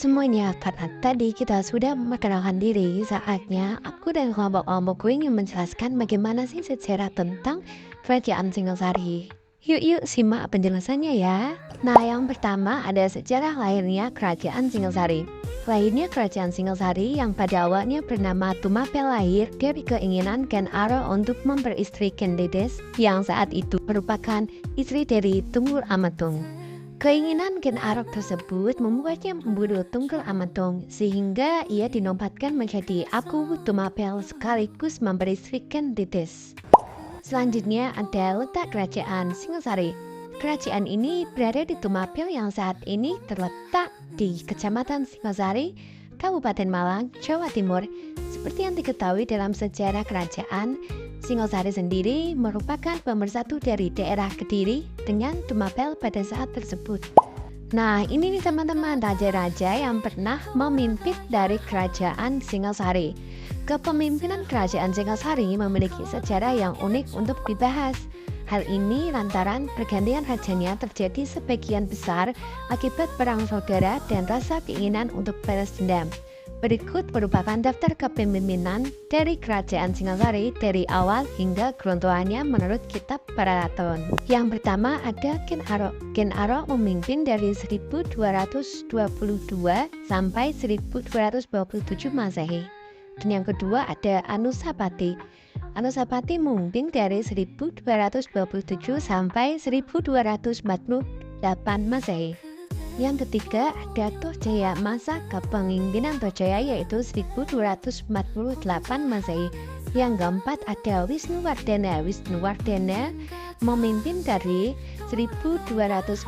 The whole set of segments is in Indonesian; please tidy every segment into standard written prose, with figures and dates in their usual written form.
semuanya, pada tadi kita sudah memperkenalkan diri, saatnya aku dan kelompok-kelompokku ingin menjelaskan bagaimana sih sejarah tentang Kerajaan Singasari. Yuk simak penjelasannya ya. Nah, yang pertama ada sejarah lahirnya Kerajaan Singasari. Lahirnya Kerajaan Singasari yang pada awalnya bernama Tumapel lahir dari keinginan Ken Arok untuk memperistrikan Dedes yang saat itu merupakan istri dari Tunggul Amatung. Keinginan Ken Arok tersebut membuatnya membunuh Tunggul Amatung sehingga ia dinobatkan menjadi Aku Tumapel sekaligus memperistrikan Dedes. Selanjutnya ada letak Kerajaan Singasari. Kerajaan ini berada di Tumapel yang saat ini terletak di Kecamatan Singasari, Kabupaten Malang, Jawa Timur. Seperti yang diketahui dalam sejarah kerajaan, Singasari sendiri merupakan pemersatu dari daerah Kediri dengan Tumapel pada saat tersebut. Nah, ini nih teman-teman raja-raja yang pernah memimpin dari Kerajaan Singasari. Kepemimpinan Kerajaan Singasari memiliki sejarah yang unik untuk dibahas. Hal ini lantaran pergantian rajanya terjadi sebagian besar akibat perang saudara dan rasa keinginan untuk balas dendam. Berikut merupakan daftar kepemimpinan dari Kerajaan Singasari dari awal hingga keruntuhannya menurut kitab Paraton. Yang pertama ada Ken Arok. Ken Arok memimpin dari 1222 sampai 1227 Masehi. Dan yang kedua ada Anusapati. Anusapati memimpin dari 1227 sampai 1248 Masehi. Yang ketiga ada Tohjaya. Masa kepemimpinan Tohjaya yaitu 1248 Masehi. Yang keempat ada Wisnuwardana. Wisnuwardana memimpin dari 1248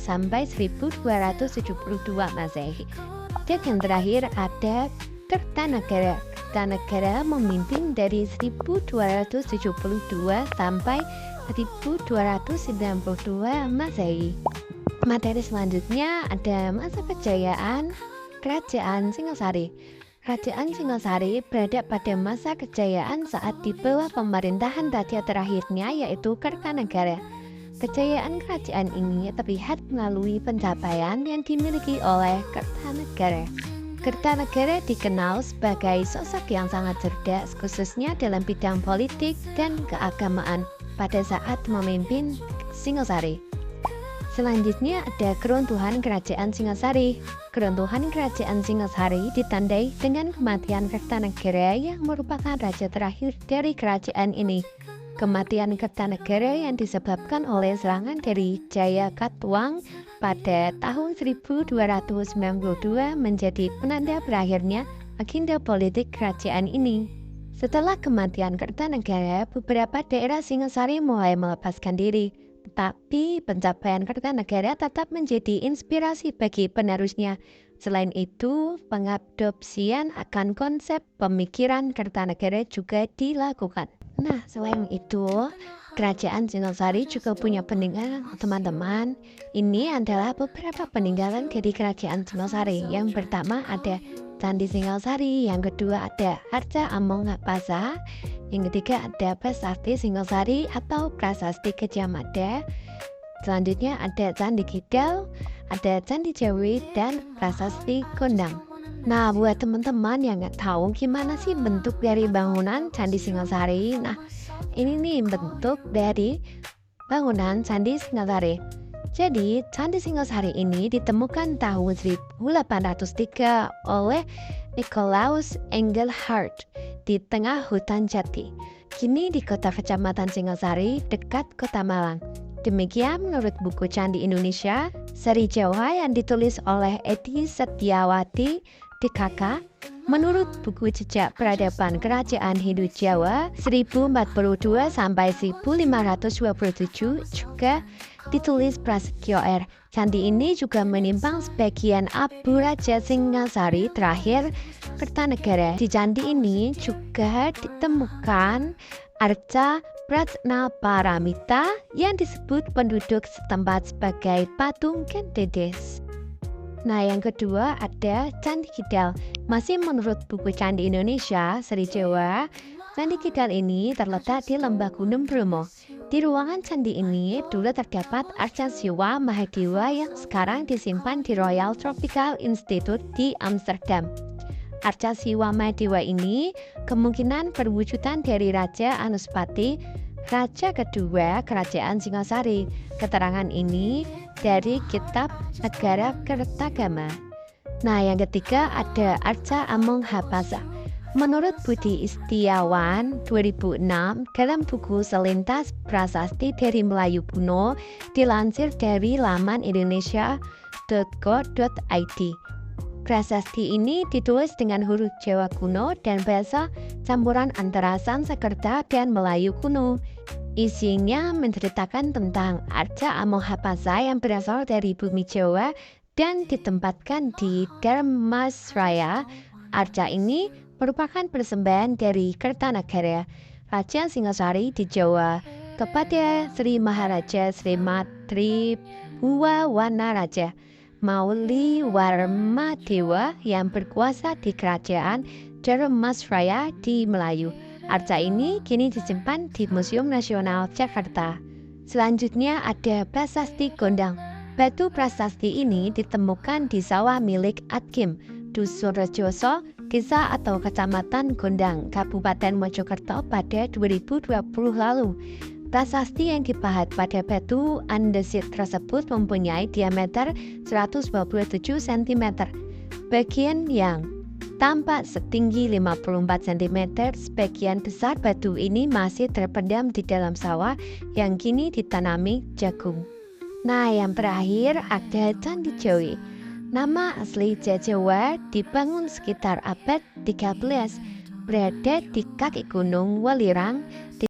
sampai 1272 Masehi. Dan yang terakhir ada Kertanegara. Kertanegara memimpin dari 1272 sampai 1292 Masehi. Materi selanjutnya ada masa kejayaan Kerajaan Singasari. Kerajaan Singasari berada pada masa kejayaan saat di bawah pemerintahan raja terakhirnya yaitu Kertanegara. Kejayaan kerajaan ini terlihat melalui pencapaian yang dimiliki oleh Kertanegara. Kertanegara dikenal sebagai sosok yang sangat cerdas khususnya dalam bidang politik dan keagamaan pada saat memimpin Singasari. Selanjutnya ada keruntuhan Kerajaan Singasari. Keruntuhan Kerajaan Singasari ditandai dengan kematian Kertanegara yang merupakan raja terakhir dari kerajaan ini. Kematian Kertanegara yang disebabkan oleh serangan dari Jayakatwang pada tahun 1292 menjadi penanda berakhirnya agenda politik kerajaan ini. Setelah kematian Kertanegara, beberapa daerah Singasari mulai melepaskan diri. Tetapi pencapaian Kertanegara tetap menjadi inspirasi bagi penerusnya. Selain itu, pengadopsian akan konsep pemikiran Kertanegara juga dilakukan. Nah, selain itu, Kerajaan Singasari juga punya peninggalan, teman-teman. Ini adalah beberapa peninggalan dari Kerajaan Singasari. Yang pertama ada Candi Singasari, yang kedua ada Arca Amongapasa, yang ketiga ada Prasasti Singasari atau Prasasti Gajah Mada. Selanjutnya ada Candi Kidal, ada Candi Jawi, dan Prasasti Gondang. Nah, buat teman-teman yang nggak tahu gimana sih bentuk dari bangunan Candi Singasari, nah ini nih bentuk dari bangunan Candi Singasari. Jadi, Candi Singasari ini ditemukan tahun 1803 oleh Nicolaus Engelhardt di tengah hutan jati. Kini di kota Kecamatan Singasari dekat Kota Malang. Demikian menurut buku Candi Indonesia seri Jawa yang ditulis oleh Edi Setiawati DKK. Menurut buku Jejak Peradaban Kerajaan Hindu Jawa 1042 sampai 1527 juga ditulis Prasetyo R. Candi ini juga menimbang sebagian abu Raja Singasari terakhir Kertanegara. Di candi ini juga ditemukan arca Pratnaparamita yang disebut penduduk setempat sebagai patung Ken Dedes. Nah, yang kedua ada Candi Kidal. Masih menurut buku Candi Indonesia seri Jawa Candi Kidal ini terletak di lembah Gunung Bromo. Di ruangan candi ini dulu terdapat arca Siwa Mahadewa yang sekarang disimpan di Royal Tropical Institute di Amsterdam. Arca Siwa Mahadewa ini kemungkinan perwujudan dari Raja Anuspati, Raja kedua Kerajaan Singasari. Keterangan ini dari Kitab Negara Kertagama. Nah, yang ketiga ada Arca Amonghapasa. Menurut Budi Istiawan 2006 dalam buku Selintas Prasasti dari Melayu Kuno dilansir dari laman indonesia.go.id. Prasasti ini ditulis dengan huruf Jawa kuno dan bahasa campuran antara Sanskerta dan Melayu kuno. Isinya menceritakan tentang Arca Amonghapasa yang berasal dari bumi Jawa dan ditempatkan di Dharmasraya. Arca ini merupakan persembahan dari Kertanagara, Raja Singasari di Jawa, kepada Sri Maharaja Sri Matri Huwawana Mauli Warmadewa yang berkuasa di Kerajaan Dharmasraya di Melayu. Arca ini kini disimpan di Museum Nasional Jakarta. Selanjutnya ada Prasasti Gondang. Batu prasasti ini ditemukan di sawah milik Atkim, Dusun Rejoso, Desa atau Kecamatan Gondang, Kabupaten Mojokerto pada 2020 lalu. Prasasti yang dipahat pada batu andesit tersebut mempunyai diameter 127 cm. Bagian yang tampak setinggi 54 cm, sebagian besar batu ini masih terpendam di dalam sawah yang kini ditanami jagung. Nah, yang terakhir ada Candi Jawi. Nama asli Jajawa dibangun sekitar abad 13, berada di kaki Gunung Welirang